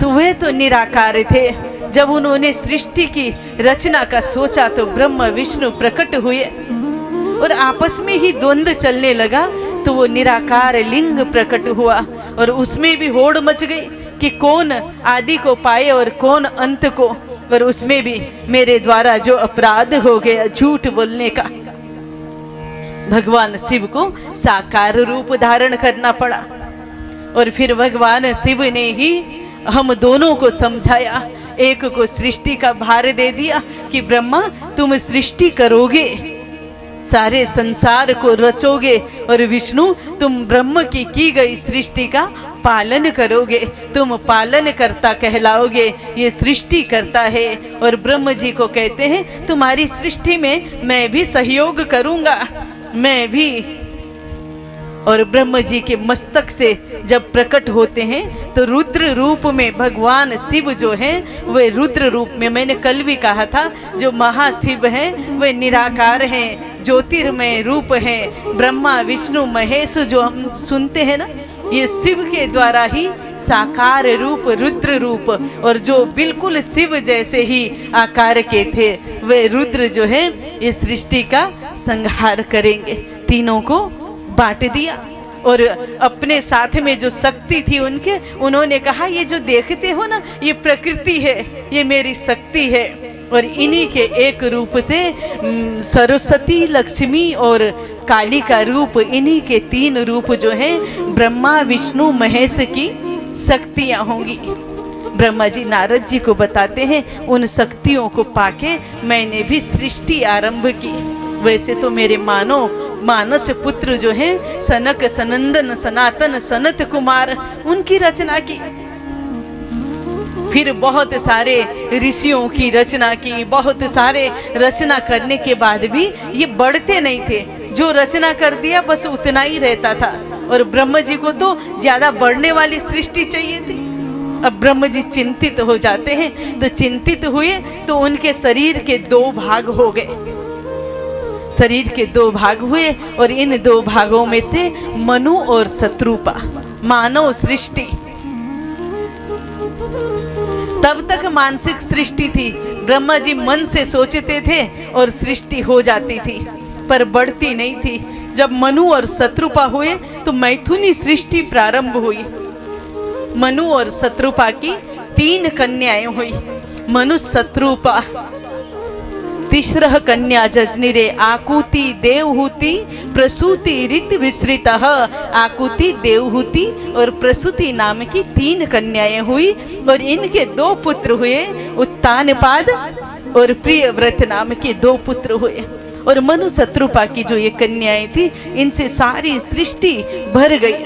तो वे तो निराकार थे। जब उन्होंने सृष्टि की रचना का सोचा तो ब्रह्म विष्णु प्रकट हुए और आपस में ही द्वंद्व चलने लगा, तो वो निराकार लिंग प्रकट हुआ और उसमें भी होड़ मच गई कि कौन आदि को पाए और कौन अंत को। और उसमें भी मेरे द्वारा जो अपराध हो गया झूठ बोलने का, भगवान शिव को साकार रूप धारण करना पड़ा। और फिर भगवान शिव ने ही हम दोनों को समझाया, एक को सृष्टि का भार दे दिया कि ब्रह्मा तुम सृष्टि करोगे, सारे संसार को रचोगे, और विष्णु तुम ब्रह्म की गई सृष्टि का पालन करोगे, तुम पालन करता कहलाओगे, ये सृष्टि करता है। और ब्रह्म जी को कहते हैं तुम्हारी सृष्टि में मैं भी सहयोग करूंगा, मैं भी। और ब्रह्म जी के मस्तक से जब प्रकट होते हैं तो रुद्र रूप में भगवान शिव जो हैं वे रुद्र रूप में, मैंने कल भी कहा था, जो महाशिव हैं वे निराकार हैं, ज्योतिर्मय रूप हैं। ब्रह्मा विष्णु महेश जो हम सुनते हैं ना, ये शिव के द्वारा ही साकार रूप रुद्र रूप, और जो बिल्कुल शिव जैसे ही आकार के थे वे रुद्र जो है इस सृष्टि का संहार करेंगे। तीनों को बांट दिया और अपने साथ में जो शक्ति थी उनके, उन्होंने कहा ये जो देखते हो ना ये प्रकृति है, ये मेरी शक्ति है। और इन्हीं के एक रूप से सरस्वती, लक्ष्मी और काली का रूप, इन्हीं के तीन रूप जो हैं ब्रह्मा विष्णु महेश की शक्तियाँ होंगी। ब्रह्मा जी नारद जी को बताते हैं उन शक्तियों को पाके मैंने भी सृष्टि आरंभ की। वैसे तो मेरे मानस पुत्र जो हैं सनक सनंदन सनातन सनत कुमार, उनकी रचना की। फिर बहुत सारे ऋषियों की रचना की, बहुत सारे रचना करने के बाद भी ये बढ़ते नहीं थे। जो रचना कर दिया बस उतना ही रहता था। और ब्रह्म जी को तो ज्यादा बढ़ने वाली सृष्टि चाहिए थी। अब ब्रह्म जी चिंतित हो जाते हैं, तो चिंतित हुए तो उनके शरीर के दो भाग हो गए। शरीर के दो भाग हुए और इन दो भागों में से मनु और शत्रुपा, मानव सृष्टि। तब तक मानसिक सृष्टि थी, ब्रह्मा जी मन से सोचते थे और सृष्टि हो जाती थी, पर बढ़ती नहीं थी। जब मनु और शत्रुपा हुए तो मैथुनी सृष्टि प्रारंभ हुई। मनु और शत्रुपा की 3 कन्याएं हुई। मनु शत्रुपा तिस्रः कन्या जजनिरे, आकुति देवहूति प्रसूति ऋत विसृतः। आकुति देवहूति और प्रसूति नाम की 3 कन्याएं हुई और इनके 2 पुत्र हुए, उत्तानपाद और प्रियव्रत नाम के 2 पुत्र हुए। और मनु शत्रुपा की जो ये कन्याएं थी इनसे सारी सृष्टि भर गई।